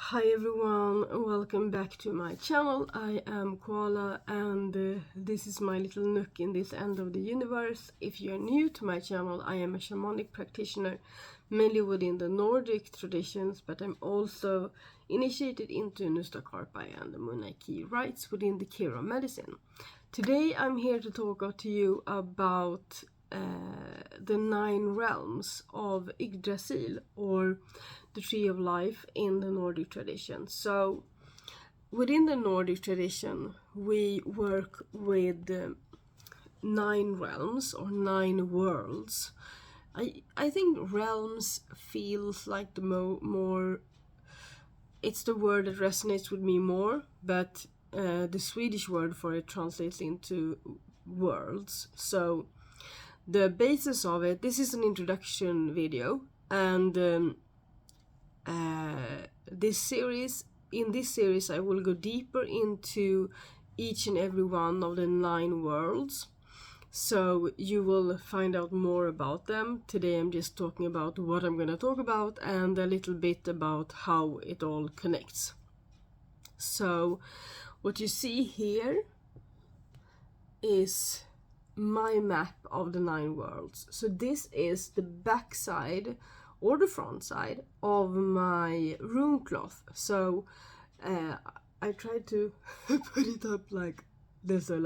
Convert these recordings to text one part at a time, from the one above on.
Hi everyone, welcome back to my channel. I am Koala and this is my little nook in this end of the universe. If you're new to my channel, I am a shamanic practitioner mainly within the Nordic traditions, but I'm also initiated into Nustakarpa and the Munaki rites within the Kira medicine. Today I'm here to talk to you about the 9 realms of Yggdrasil, or the tree of life in the Nordic tradition. So within the Nordic tradition we work with 9 realms or 9 worlds. I think realms feels like the more it's the word that resonates with me more, but the Swedish word for it translates into worlds. So the basis of it, this is an introduction video, and in this series I will go deeper into each and every one of the 9 worlds, so you will find out more about them. Today I'm just talking about what I'm going to talk about and a little bit about how it all connects. So what you see here is my map of the 9 worlds. So this is the back side or the front side of my room cloth. So I tried to put it up like there's a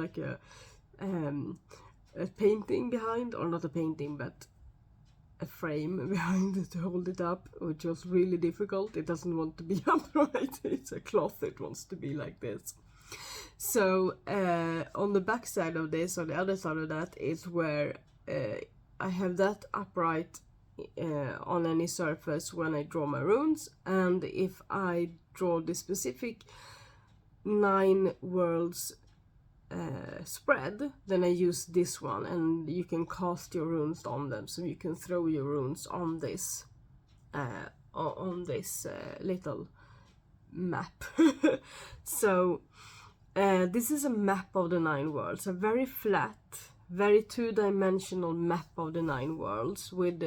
painting behind, or not a painting but a frame behind it to hold it up, which was really difficult. It doesn't want to be upright. It's a cloth, it wants to be like this. So on the back side of this, or the other side of that, is where I have that upright on any surface when I draw my runes. And if I draw the specific 9 worlds spread, then I use this one, and you can cast your runes on them. So you can throw your runes on this little map. So this is a map of the 9 worlds, a very flat, very two-dimensional map of the 9 worlds, with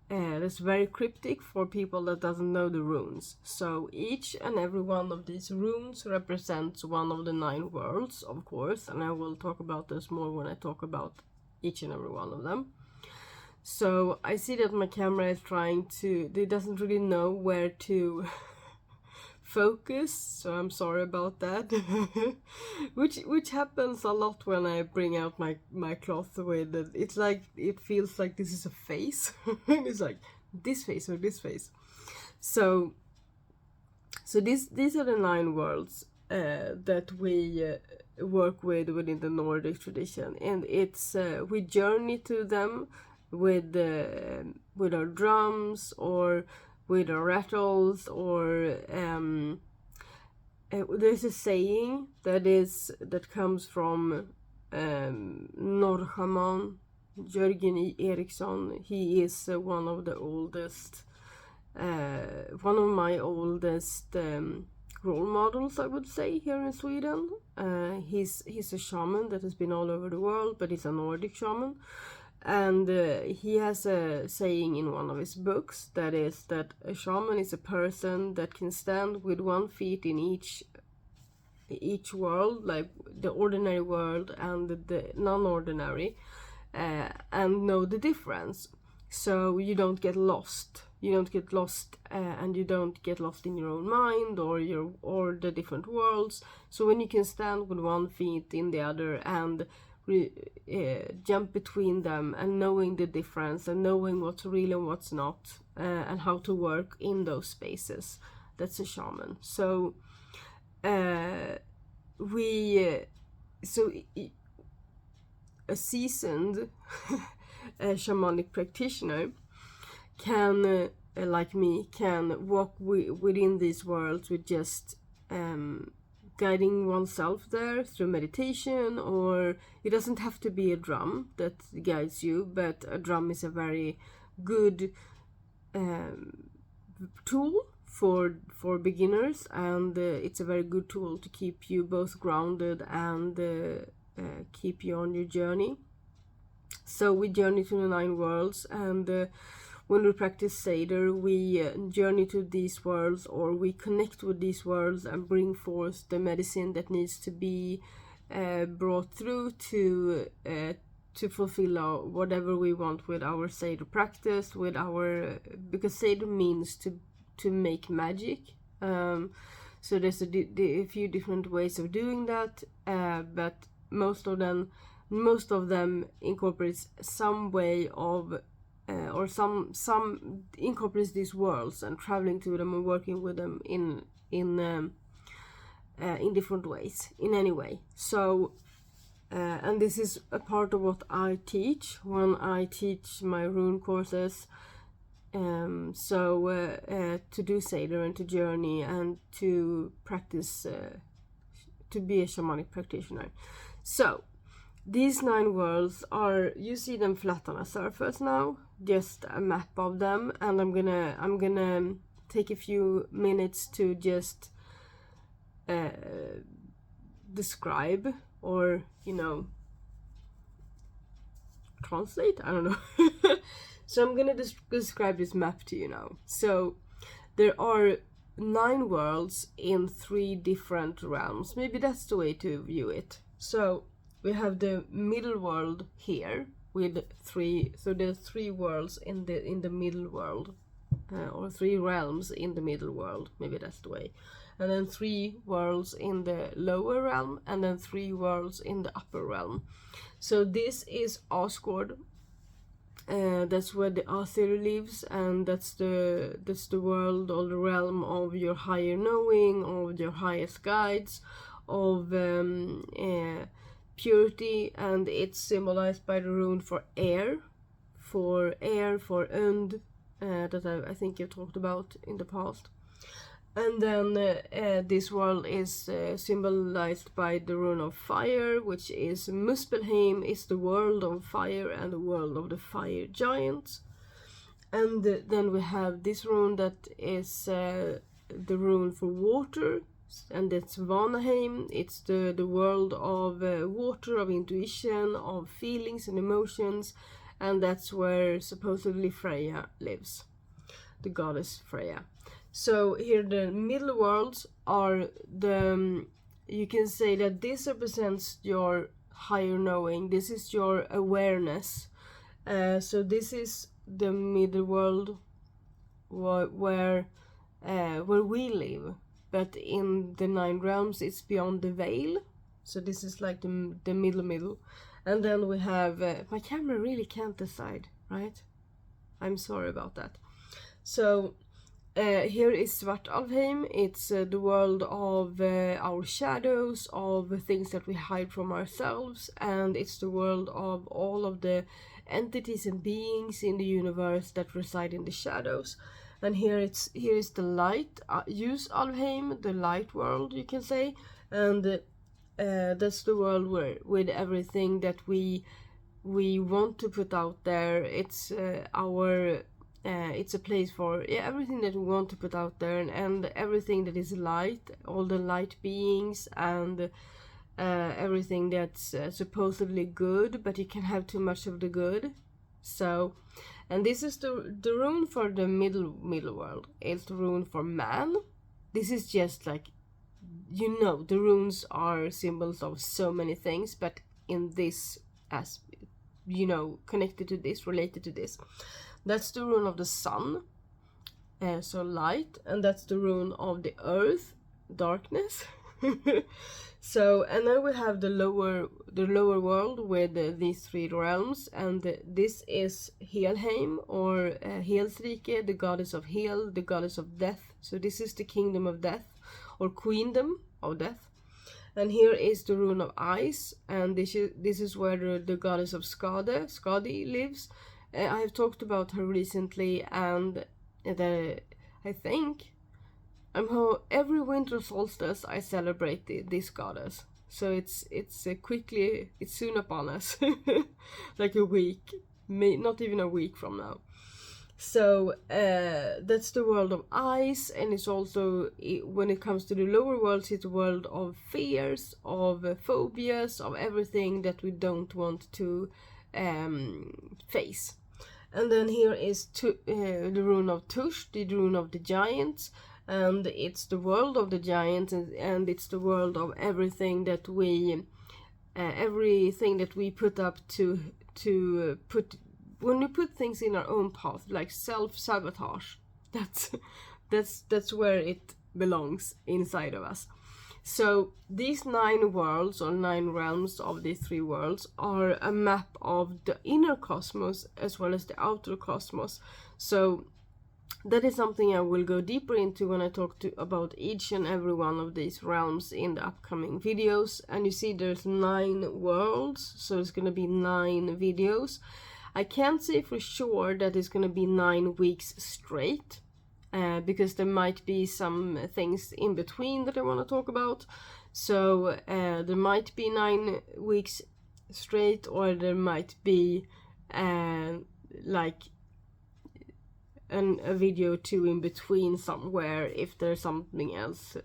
that's very cryptic for people that doesn't know the runes. So each and every one of these runes represents one of the 9 worlds, of course, and I will talk about this more when I talk about each and every one of them. So I see that my camera is it doesn't really know where to focus, so I'm sorry about that. which happens a lot when I bring out my cloth with it. It's like, it feels like this is a face. It's like this face or this face. So these are the 9 worlds that we work with within the Nordic tradition, and it's we journey to them with our drums, or with our rattles, or there's a saying that comes from Norrchaman Jörgen Eriksson. He is one of my oldest role models, I would say, here in Sweden. He's a shaman that has been all over the world, but he's a Nordic shaman. And he has a saying in one of his books that is that a shaman is a person that can stand with 1 foot in each world, like the ordinary world and the non-ordinary, and know the difference. So you don't get lost. You don't get lost, and you don't get lost in your own mind or the different worlds. So when you can stand with 1 foot in the other and jump between them, and knowing the difference, and knowing what's real and what's not, and how to work in those spaces, that's a shaman. So a seasoned shamanic practitioner can like me, can walk within these worlds with just guiding oneself there through meditation, or it doesn't have to be a drum that guides you, but a drum is a very good tool for beginners, and it's a very good tool to keep you both grounded and keep you on your journey. So we journey to the 9 worlds, and when we practice Seder, we journey to these worlds, or we connect with these worlds and bring forth the medicine that needs to be brought through to fulfill whatever we want with our Seder practice, because Seder means to make magic. So there's a few different ways of doing that, but most of them incorporates some way of or some incorporates these worlds and traveling to them and working with them in different ways, in any way. So and this is a part of what I teach when I teach my rune courses. To do Seder and to journey and to practice, to be a shamanic practitioner. So these 9 worlds you see them flat on a surface now, just a map of them, and I'm gonna take a few minutes to just describe, or translate, I don't know. So I'm gonna describe this map to you now. So there are 9 worlds in 3 different realms. Maybe that's the way to view it. So we have the middle world here with 3. So there's 3 worlds in the middle world, or 3 realms in the middle world. Maybe that's the way. And then 3 worlds in the lower realm, and then 3 worlds in the upper realm. So this is Asgard. That's where the Aesir lives, and that's the world or the realm of your higher knowing, of your highest guides, of purity, and it's symbolized by the rune for air, for und, that I think I've talked about in the past. And then this world is symbolized by the rune of fire, which is Muspelheim, is the world of fire and the world of the fire giants. And then we have this rune that is the rune for water, and that's Vanaheim. It's the world of water, of intuition, of feelings and emotions, and that's where supposedly Freya lives, the goddess Freya. So here the middle worlds are you can say that this represents your higher knowing. This is your awareness. So this is the middle world where we live. But in the 9 realms, it's beyond the veil. So this is like the middle. And then we have, my camera really can't decide, right? I'm sorry about that. So here is Svartalfheim. It's the world of our shadows, of things that we hide from ourselves, and it's the world of all of the entities and beings in the universe that reside in the shadows. And here is the light, Alfheim, the light world, you can say, and that's the world with everything that we want to put out there. It's it's a place for everything that we want to put out there, and everything that is light, all the light beings, and everything that's supposedly good, but you can have too much of the good. So, and this is the rune for the middle world. It's the rune for man. This is just like, the runes are symbols of so many things, but in this, as connected to this, related to this, that's the rune of the sun, so light, and that's the rune of the earth, darkness. So, and then we have the lower world with these 3 realms, and this is Helheim, or Helsrike, the goddess of Hel, the goddess of death. So this is the kingdom of death, or queendom of death. And here is the rune of ice, and this is where the goddess of Skadi lives. I have talked about her recently, and I think every winter solstice I celebrate this goddess. So it's soon upon us, like a week, not even a week from now. So that's the world of ice, and it's also, when it comes to the lower worlds, it's a world of fears, of phobias, of everything that we don't want to face. And then here is the rune of Tush, the rune of the giants, and it's the world of the giants, and it's the world of everything that we put up to put when we put things in our own path, like self-sabotage. That's where it belongs inside of us. So these 9 worlds, or 9 realms of these 3 worlds, are a map of the inner cosmos as well as the outer cosmos. So that is something I will go deeper into when I talk about each and every one of these realms in the upcoming videos. And you see there's 9 worlds, so it's going to be 9 videos. I can't say for sure that it's going to be 9 weeks straight, because there might be some things in between that I want to talk about. So there might be 9 weeks straight, or there might be like a video or 2 in between somewhere if there's something else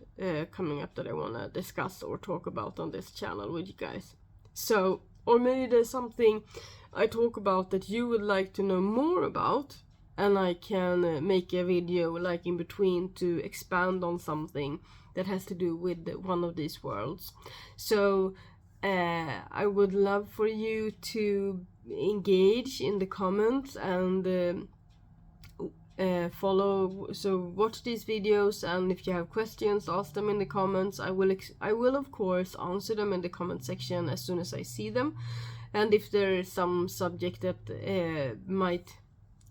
coming up that I want to discuss or talk about on this channel with you guys. So, or maybe there's something I talk about that you would like to know more about, and I can make a video like in between to expand on something that has to do with one of these worlds. So I would love for you to engage in the comments and follow, so watch these videos, and if you have questions, ask them in the comments. I will of course answer them in the comment section as soon as I see them. And if there is some subject that might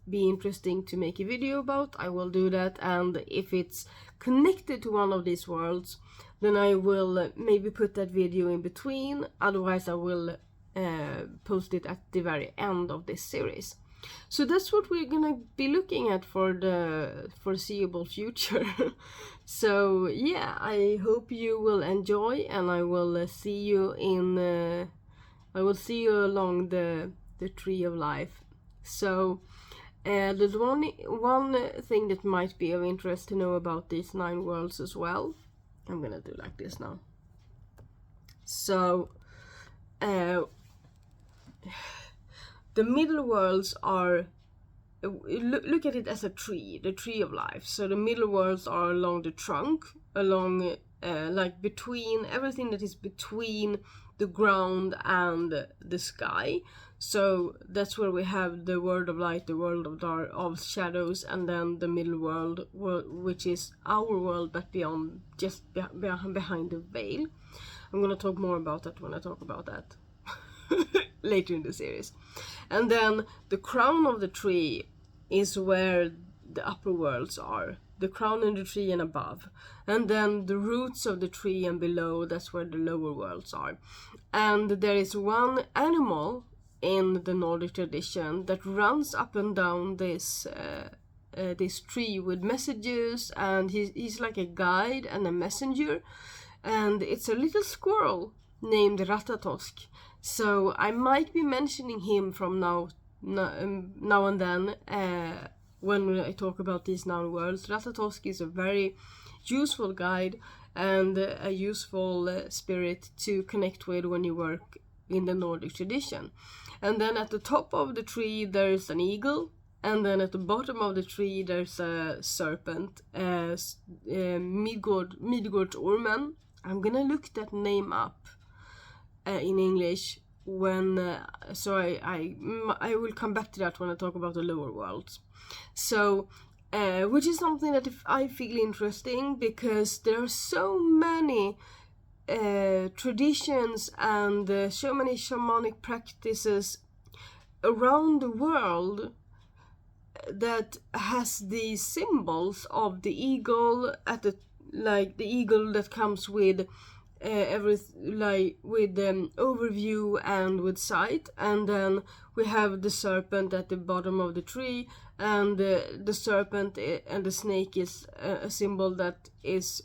be interesting to make a video about, I will do that. And if it's connected to one of these worlds, then I will maybe put that video in between. Otherwise I will post it at the very end of this series. So that's what we're gonna be looking at for the foreseeable future. So yeah, I hope you will enjoy, and I will see you along the tree of life. So there's one thing that might be of interest to know about these 9 worlds as well. I'm gonna do like this now. So the middle worlds are, look at it as a tree, the tree of life. So the middle worlds are along the trunk, along like between everything that is between the ground and the sky. So that's where we have the world of light, the world of dark, of shadows, and then the middle world, which is our world, but beyond, just behind the veil. I'm gonna talk more about that when I talk about that later in the series. And then the crown of the tree is where the upper worlds are, the crown in the tree and above. And then the roots of the tree and below, that's where the lower worlds are. And there is one animal in the Nordic tradition that runs up and down this tree with messages, and he's like a guide and a messenger, and it's a little squirrel named Ratatosk. So I might be mentioning him from now and then when I talk about these 9 worlds. Ratatosk is a very useful guide and a useful spirit to connect with when you work in the Nordic tradition. And then at the top of the tree there's an eagle, and then at the bottom of the tree there's a serpent, Midgårdsormen. I'm gonna look that name up in English when so I will come back to that when I talk about the lower worlds. So which is something that I feel interesting, because there are so many traditions and so many shamanic practices around the world that has these symbols of the eagle at the, like the eagle that comes with overview and with sight, and then we have the serpent at the bottom of the tree, and the serpent and the snake is a symbol that is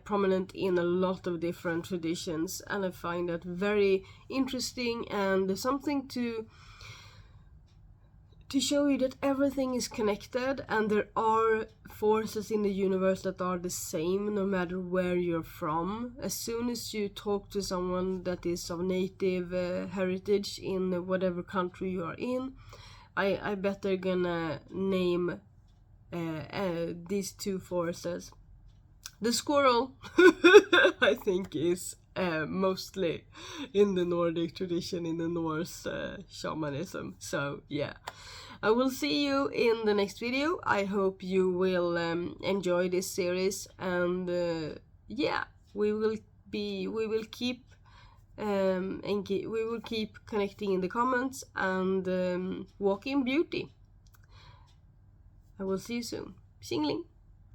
prominent in a lot of different traditions, and I find that very interesting and something to show you that everything is connected, and there are forces in the universe that are the same no matter where you're from. As soon as you talk to someone that is of native heritage in whatever country you are in, I bet they're gonna name these two forces. The squirrel, I think, is mostly in the Nordic tradition, in the Norse shamanism. So yeah, I will see you in the next video. I hope you will enjoy this series, and yeah, we will keep we will keep connecting in the comments and walk in beauty. I will see you soon. Xingling.